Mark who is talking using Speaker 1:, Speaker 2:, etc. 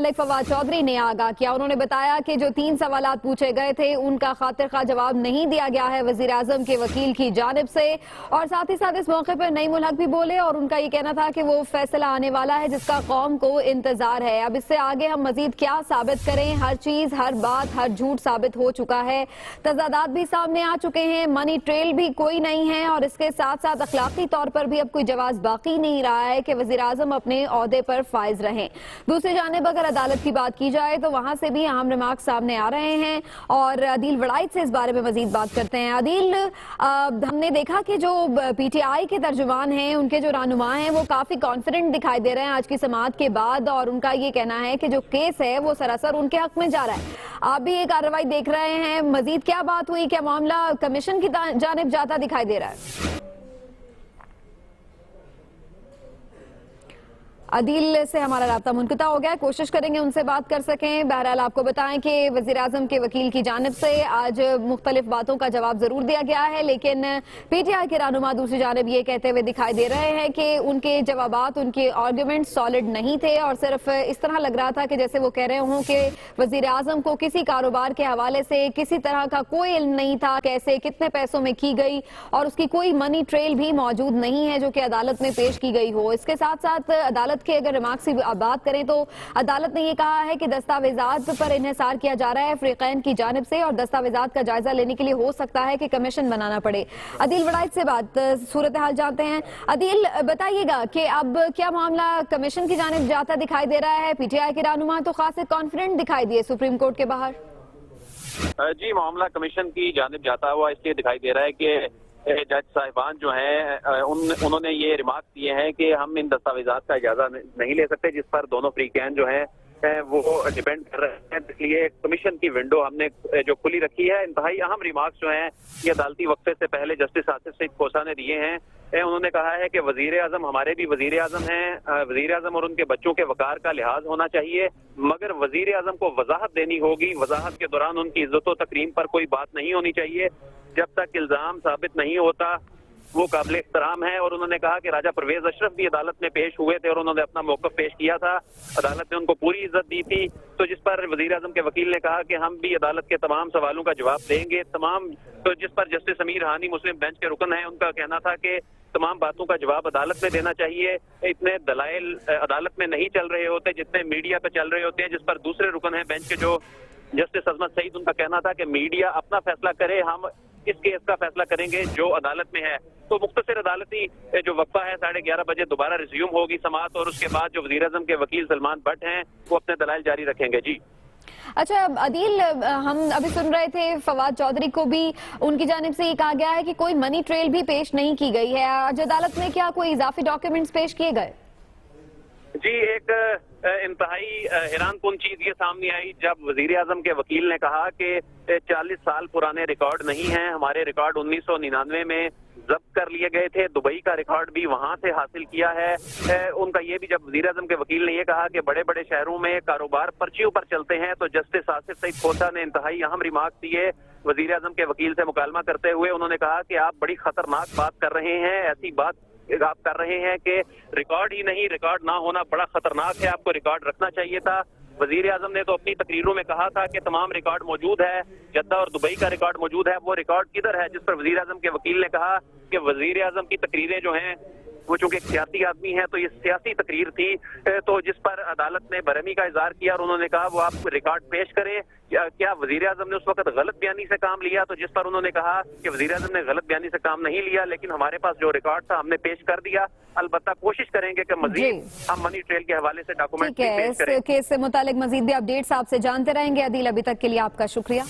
Speaker 1: मालिक फवाद चौधरी ने आगाह किया। उन्होंने बताया कि जो 3 सवालात पूछे गए थे उनका खातिर खा जवाब नहीं दिया गया है वजीर आजम के वकील की जानिब से। और साथ ही साथ इस मौके पर नईम उल हक भी बोले और उनका ये कहना था कि वो फैसला आने वाला है जिसका कौम को इंतजार है। अब इससे आगे हम मजीद क्या साबित करें, हर चीज, हर बात, हर झूठ साबित हो चुका है। तजादात भी सामने आ चुके हैं, मनी ट्रेल भी कोई नहीं है और इसके साथ साथ अखलाकी तौर पर भी अब कोई जवाब बाकी नहीं रहा है कि वजीर आजम अपने ओहदे पर फाइज रहें। दूसरी जानिब अगर अदालत की बात की जाए तो वहां से भी अहम रिमार्क सामने आ रहे हैं और अदील वड़ाइच से इस बारे में मजीद बात करते हैं। अदील, हमने देखा कि जो पीटीआई के तर्जुमान हैं, उनके जो रहनुमा हैं, वो काफी कॉन्फिडेंट दिखाई दे रहे हैं आज की समाअत के बाद और उनका ये कहना है कि जो केस है वो सरासर उनके हक में जा रहा है। आप भी ये कार्रवाई देख रहे हैं, मजीद क्या बात हुई, क्या मामला कमीशन की जानिब जाता दिखाई दे रहा है? अदील से हमारा राब्ता मुनक़ता हो गया, कोशिश करेंगे उनसे बात कर सकें। बहरहाल आपको बताएं कि वज़ीर आज़म के वकील की जानिब से आज मुख्तलिफ बातों का जवाब जरूर दिया गया है, लेकिन पीटीआई के रहनुमा दूसरी जानिब ये कहते हुए दिखाई दे रहे हैं कि उनके जवाबात, उनके आर्ग्यूमेंट सॉलिड नहीं थे और सिर्फ इस तरह लग रहा था कि जैसे वो कह रहे हों कि वज़ीर आज़म को किसी कारोबार के हवाले से किसी तरह का कोई इल्म नहीं था, कैसे कितने पैसों में की गई और उसकी कोई मनी ट्रेल भी मौजूद नहीं है जो कि अदालत में पेश की गई हो। इसके साथ साथ अदालत के अगर रिमार्क्स की बात करें तो अदालत ने यह कहा है कि दस्तावेजात पर इन्हिसार किया जा रहा है फ्रीकैन की जानिब से और दस्तावेजात का जायजा लेने के लिए हो सकता है कि कमीशन बनाना पड़े। अदील वड़ाइच से बात सूरत हाल जानते हैं। अदील, बताइएगा कि अब क्या मामला कमीशन की जानिब जाता दिखाई दे रहा है? पीटीआई के रहनुमा तो खासे कॉन्फिडेंट दिखाई दिए सुप्रीम कोर्ट के बाहर।
Speaker 2: जी, मामला कमीशन की जानिब जाता हुआ इसलिए दिखाई दे रहा है कि जज साहिबान जो हैं उन्होंने ये रिमार्क दिए हैं कि हम इन दस्तावेजात का इजाज़ा नहीं ले सकते जिस पर दोनों फ्रीकैन जो हैं वो डिपेंड कर रहे हैं, इसलिए कमीशन की विंडो हमने जो खुली रखी है। इंतहाई अहम रिमार्क्स जो हैं ये अदालती वक्फे से पहले जस्टिस आसिफ सईद खोसा ने दिए हैं। उन्होंने कहा है कि वजीर आजम हमारे भी वजीर आजम हैं, वजीर आजम और उनके बच्चों के वकार का लिहाज होना चाहिए, मगर वजीर आजम को वजाहत देनी होगी। वजाहत के दौरान उनकी इज्जत व तकरीम पर कोई बात नहीं होनी चाहिए जब तक इल्जाम साबित नहीं होता, वो काबिल एहतराम है। और उन्होंने कहा कि राजा परवेज अशरफ भी अदालत में पेश हुए थे और उन्होंने अपना मौक़िफ़ पेश किया था, अदालत ने उनको पूरी इज्जत दी थी। तो जिस पर वज़ीर आज़म के वकील ने कहा कि हम भी अदालत के तमाम सवालों का जवाब देंगे। तो जिस पर जस्टिस अमीर हानी मुस्लिम बेंच के रुकन हैं, उनका कहना था कि तमाम बातों का जवाब अदालत में देना चाहिए, इतने दलाइल अदालत में नहीं चल रहे होते जितने मीडिया पे चल रहे होते हैं। जिस पर दूसरे रुकन हैं बेंच के जो जस्टिस अजमत सईद, उनका कहना था कि मीडिया अपना फैसला करे, हम इस केस का फैसला करेंगे जो अदालत में है। तो मुख्तसर अदालती जो वक्फा है 11:30 बजे दोबारा रिज्यूम होगी समाअत और उसके बाद जो वज़ीर आज़म के वकील सलमान भट्ट हैं वो अपने दलाइल जारी रखेंगे। जी
Speaker 1: अच्छा अदील, हम अभी सुन रहे थे फवाद चौधरी को भी उनकी जानिब से ये कहा गया है कि कोई मनी ट्रेल भी पेश नहीं की गई है। आज अदालत में क्या कोई इजाफी डॉक्यूमेंट्स पेश किए गए?
Speaker 2: जी, एक इंतहाई हैरान कुन चीज ये सामने आई जब वजीर आजम के वकील ने कहा कि 40 साल पुराने रिकॉर्ड नहीं हैं, हमारे रिकॉर्ड 1999 में जब्त कर लिए गए थे, दुबई का रिकॉर्ड भी वहां से हासिल किया है। उनका ये भी जब वजीर आजम के वकील ने ये कहा कि बड़े बड़े शहरों में कारोबार पर्चियों पर चलते हैं, तो जस्टिस आसिफ सईद खोसा ने इंतहाई अहम रिमार्क दिए वजीर आजम के वकील से मुकालमा करते हुए। उन्होंने कहा कि आप बड़ी खतरनाक बात कर रहे हैं, ऐसी बात आप कर रहे हैं कि रिकॉर्ड ही नहीं, रिकॉर्ड ना होना बड़ा खतरनाक है, आपको रिकॉर्ड रखना चाहिए था। वजीर आजम ने तो अपनी तकरीरों में कहा था कि तमाम रिकॉर्ड मौजूद है, जद्दा और दुबई का रिकॉर्ड मौजूद है, वो रिकॉर्ड किधर है? जिस पर वजीर आजम के वकील ने कहा कि वजीर आजम की तकरीरें जो हैं वो चूंकि एक सियासी आदमी है तो ये सियासी तकरीर थी, तो जिस पर अदालत ने बरहमी का इजहार किया और उन्होंने कहा वो आप रिकॉर्ड पेश करें। क्या वजीर आजम ने उस वक्त गलत बयानी से काम लिया? तो जिस पर उन्होंने कहा कि वजीर आजम ने गलत बयानी से काम नहीं लिया, लेकिन हमारे पास जो रिकॉर्ड था हमने पेश कर दिया। अलबत्ता कोशिश करेंगे कि मजीद हम मनी ट्रेल के हवाले से डॉक्यूमेंट पेश करें।
Speaker 1: इस केस से मुतालिक मजीद भी अपडेट्स आपसे जानते रहेंगे। अदील, अभी तक के लिए आपका शुक्रिया।